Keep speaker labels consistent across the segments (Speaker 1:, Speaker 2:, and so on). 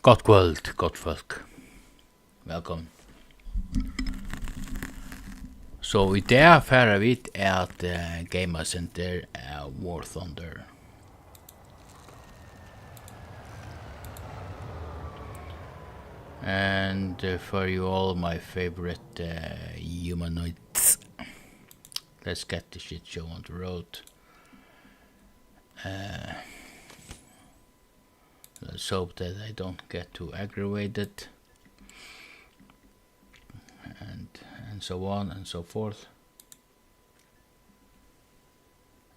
Speaker 1: Gott kvöld, gott fólk. Velkommen. Så I dag færer vi at Game Center War Thunder. And for you all my favorite humanoids, let's get the shit show on the road. Let's hope that I don't get too aggravated, and so on and so forth.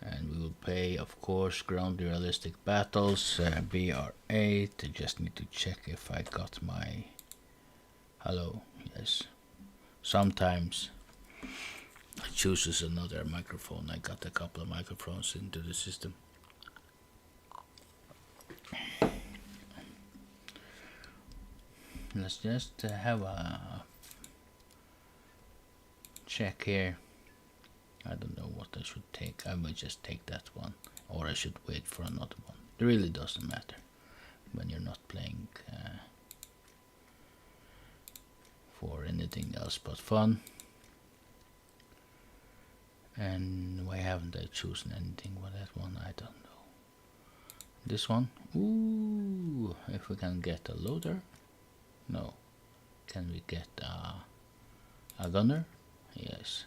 Speaker 1: And we will play, of course, ground realistic battles, BR8. I just need to check if I got my... Hello, yes. Sometimes it chooses another microphone. I got a couple of microphones into the system. Let's just have a check here. I don't know what I should take. I might just take that one, or I should wait for another one. It really doesn't matter when you're not playing for anything else but fun. And why haven't I chosen anything for that one? I don't know. This one? Ooh, if we can get a loader. No. Can we get a gunner? Yes.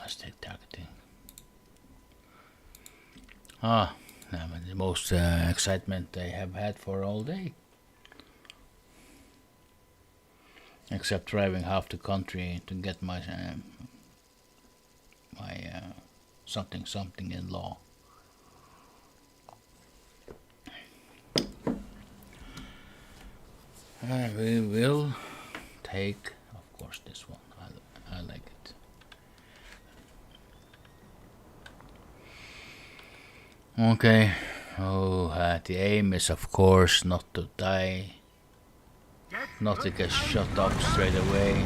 Speaker 1: Let's take targeting. The most excitement I have had for all day. Except driving half the country to get my something in law. We will take, of course, this one. I like it. Okay. The aim is, of course, not to die, not to get shot up straight away.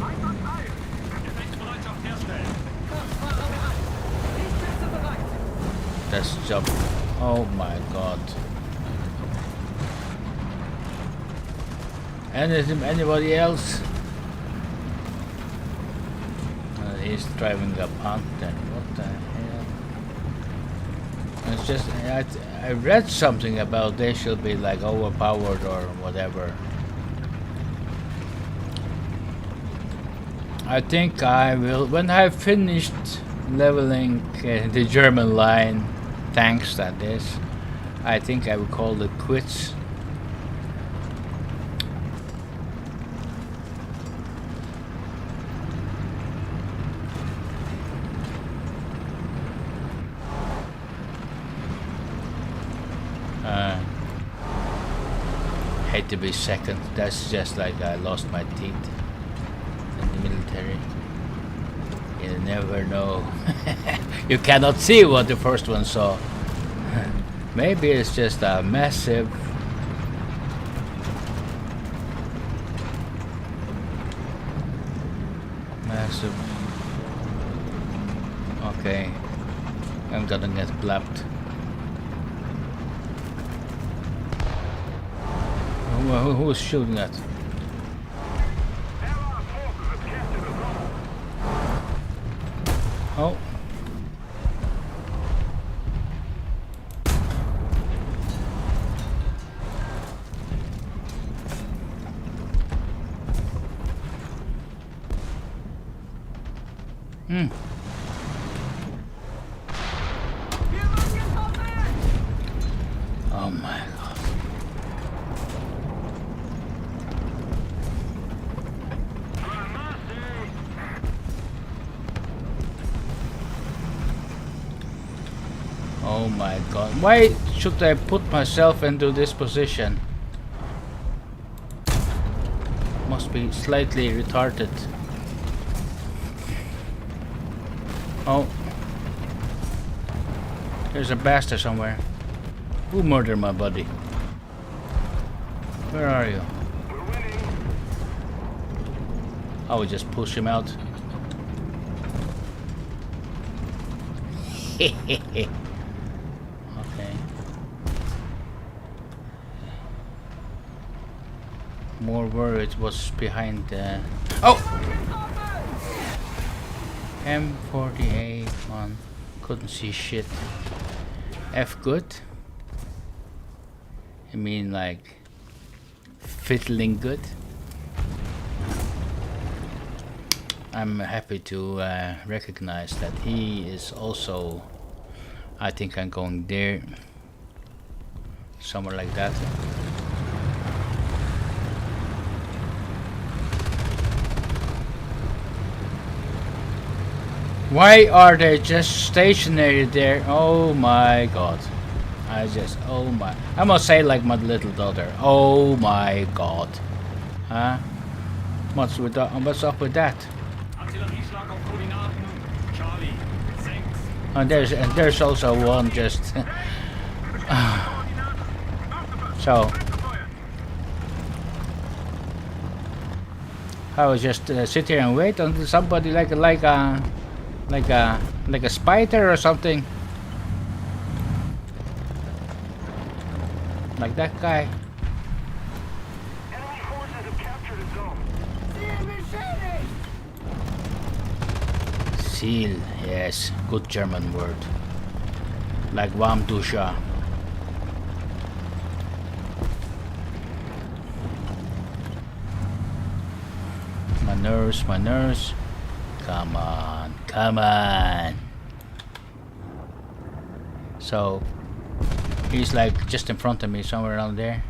Speaker 1: Let's jump. Oh my god. Anybody else? He's driving a Panther. What the hell? It's just I read something about they should be like overpowered or whatever. I think I will, when I've finished leveling the German line, tanks that is, I think I will call it quits. Hate to be second. That's just like I lost my teeth in the military. You never know. You cannot see what the first one saw. Maybe it's just a massive okay, I'm gonna get blapped. Who was shooting at? Oh. Oh my god. Oh my god. Why should I put myself into this position? Must be slightly retarded. Oh. There's a bastard somewhere. Who murdered my buddy? Where are you? I will just push him out. Okay. more worried what's behind the... Oh! M48 one. Couldn't see shit. F good? I mean like fiddling good? I'm happy to recognize that he is also... I think I'm going there. Somewhere like that. Why are they just stationary there? Oh my god. Oh my... I must say like my little daughter. Oh my god. Huh? What's up with that? And there's also one just... So... I was just sit here and wait until somebody like a spider or something. Like that guy.
Speaker 2: Enemy forces have captured a zone.
Speaker 1: Seal, yes, good German word. Like Warmduscher. My nurse. Come on. So, he's like just in front of me, somewhere around there.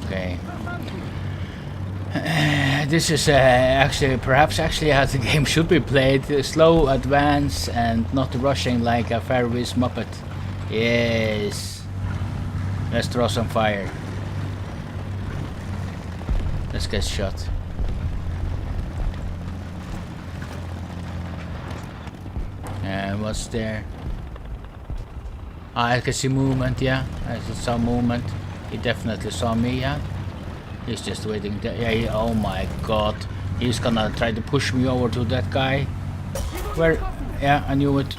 Speaker 1: Okay. This is perhaps how the game should be played. Slow, advance, and not rushing like a Fairways Muppet. Yes. Let's throw some fire. Let's get shot. And what's there? I can see movement, yeah. I saw movement. He definitely saw me, yeah. He's just waiting there. Yeah, oh my god. He's gonna try to push me over to that guy. Where? Yeah, I knew it.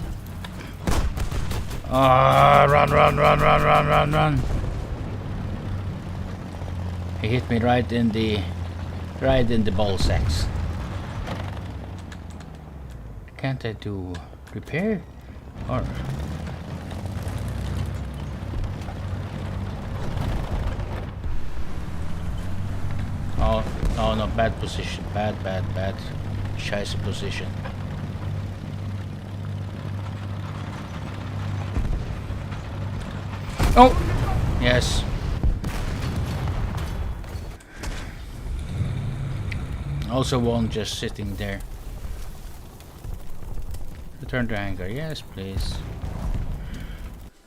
Speaker 1: Run. He hit me right in the ball sacks. Can't I do repair? Or oh no, bad position. Bad. Scheiße position. Oh! Yes. Also one just sitting there. Return to hangar. Yes, please.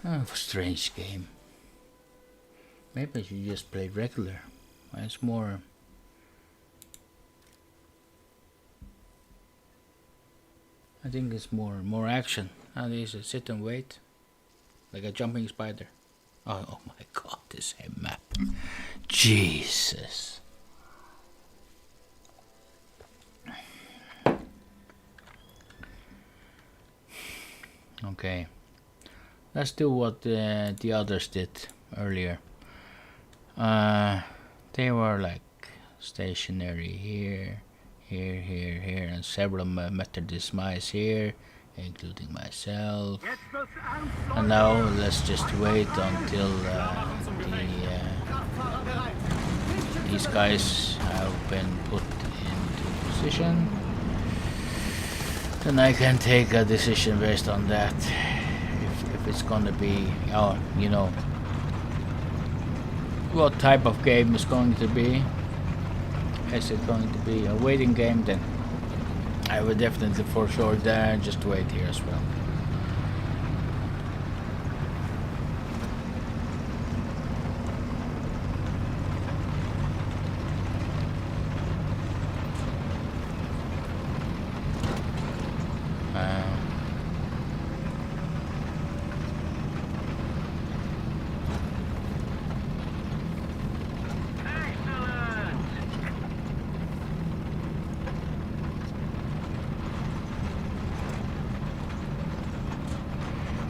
Speaker 1: Oh, strange game. Maybe I should just play regular. It's more... I think it's more action. And you just sit and wait. Like a jumping spider. Oh my god, this map. Jesus. Okay. Let's do what the others did earlier. They were like stationary here, and several Methodist here, including myself. And now let's just wait until these guys have been put into position. Then I can take a decision based on that. If it's gonna be, you know, what type of game is going to be. Is it going to be a waiting game? Then I would definitely for sure there just wait here as well.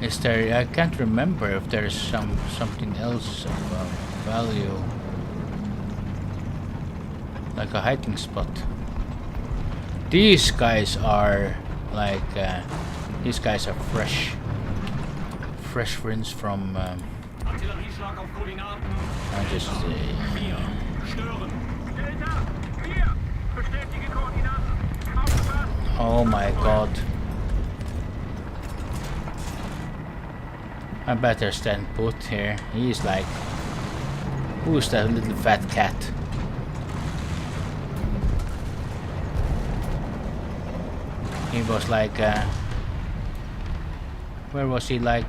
Speaker 1: Is there? I can't remember if there's something else of value, like a hiding spot. These guys are like these guys are fresh friends from. I just. Oh my god. I better stand put here. He's like... Who's that little fat cat? He was like... where was he like...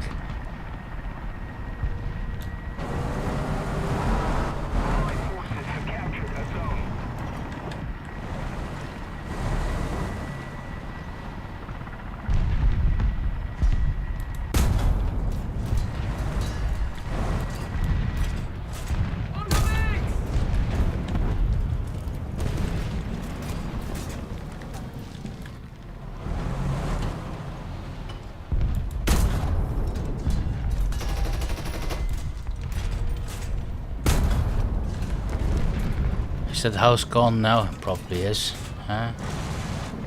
Speaker 1: Is that house gone now? Probably is. Huh?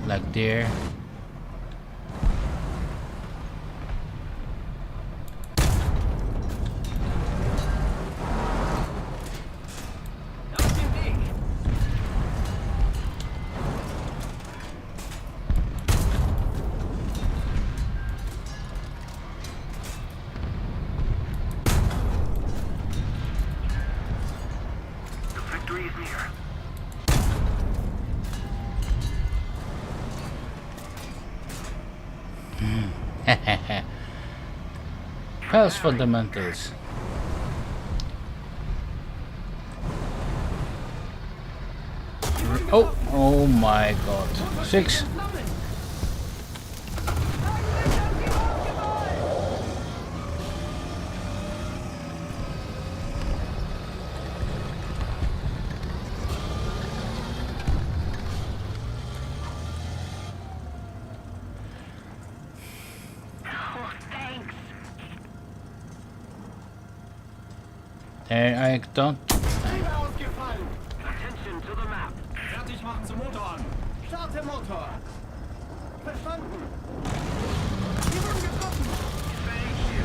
Speaker 1: Like there. Health fundamentals. Oh my god. 6. I don't...
Speaker 2: Attention to the map. Fertig machen zum Motor an. Starte Motor. Verstanden. Wir wurden getroffen. Thank you.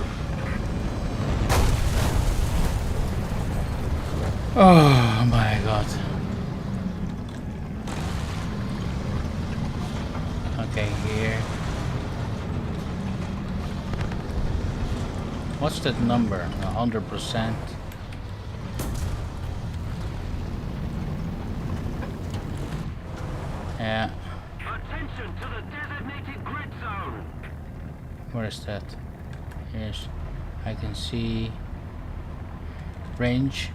Speaker 1: Oh my god. Okay, here. What's that number? 100%. Yeah.
Speaker 2: Attention to the designated grid zone.
Speaker 1: Where is that? Yes, I can see range.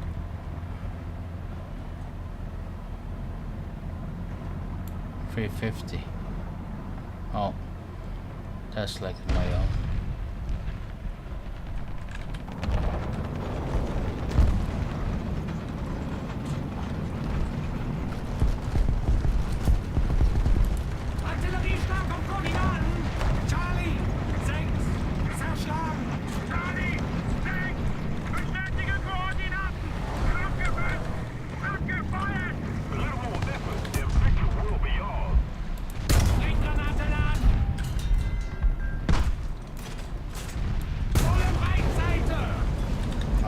Speaker 1: $350. Oh, that's like my own.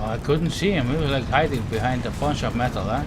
Speaker 1: I couldn't see him. He was like hiding behind a bunch of metal, huh?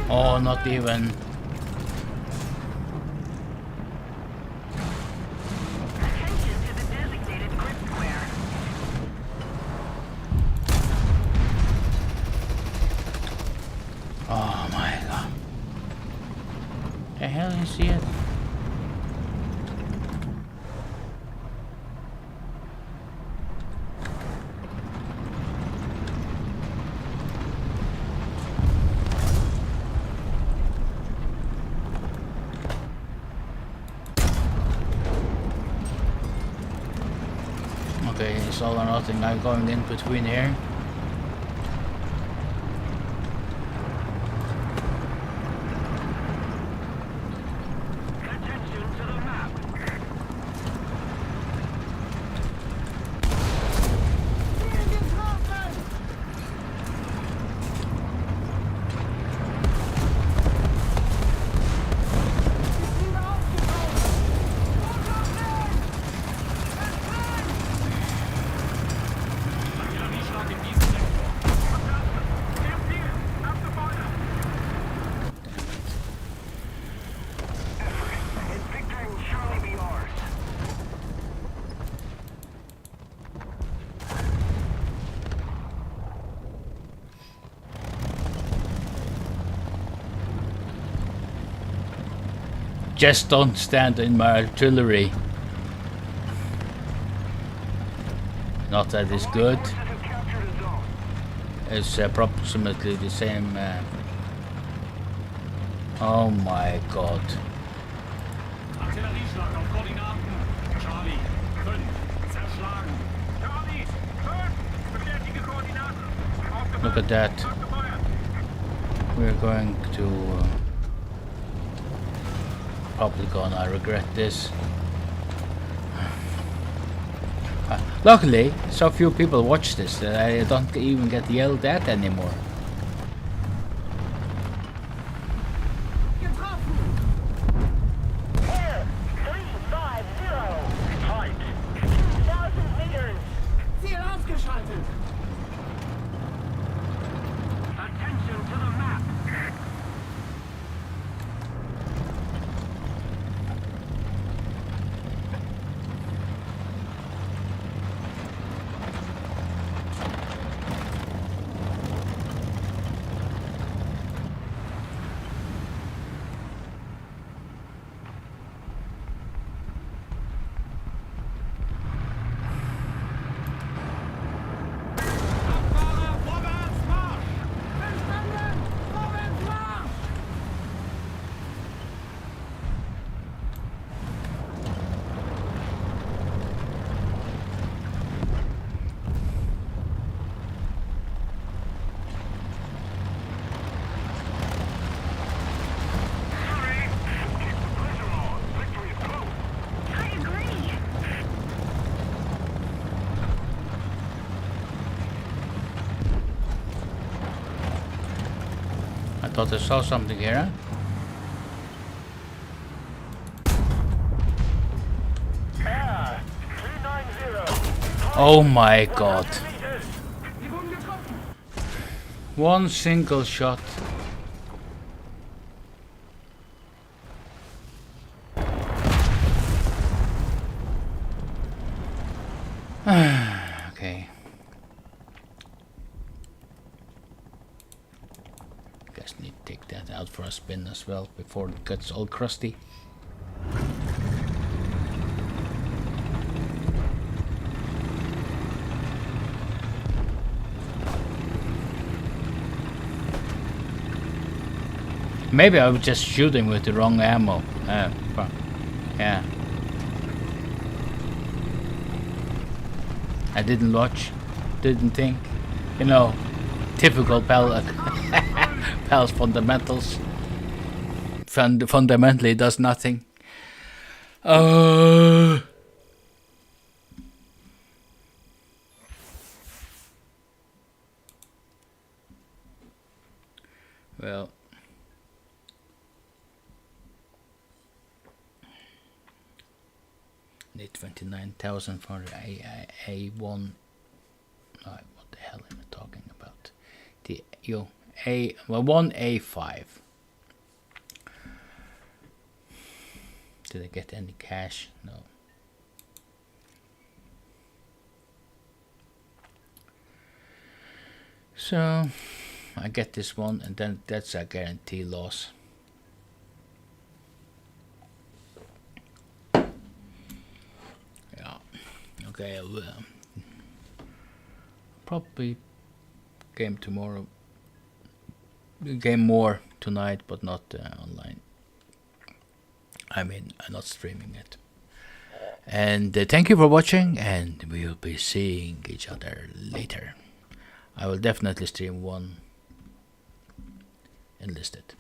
Speaker 1: Oh, not even.
Speaker 2: Attention to the designated grid square.
Speaker 1: Oh my god. The hell is it? Okay, it's all or nothing. I'm going in between here. Just don't stand in my artillery. Not that it's good. It's approximately the same. Oh my god.
Speaker 2: Artillerieschlag auf Koordinaten. Charlie 5. Zerschlagen. Charlie 5. Bestätige Koordinaten.
Speaker 1: Look at that. We're going to probably gonna regret this. Luckily, so few people watch this that I don't even get yelled at anymore.
Speaker 2: Here, 350. Height 2,000 meters. Ziel ausgeschaltet. Attention to the map.
Speaker 1: I thought I saw something here.
Speaker 2: Air 390.
Speaker 1: Oh my god. One single shot. Okay. Guess need to take that out for a spin as well before it gets all crusty. Maybe I was just shooting with the wrong ammo. Yeah. I didn't watch, didn't think. You know, typical Pal's fundamentals. Fundamentally does nothing. Well. Need 29,000 for A1. What the hell am I talking about? The one A5. Did I get any cash? No. So I get this one, and then that's a guarantee loss. Okay, I'll probably game tomorrow. Game more tonight, but not online. I mean, I'm not streaming it. And thank you for watching, and we will be seeing each other later. I will definitely stream one enlisted.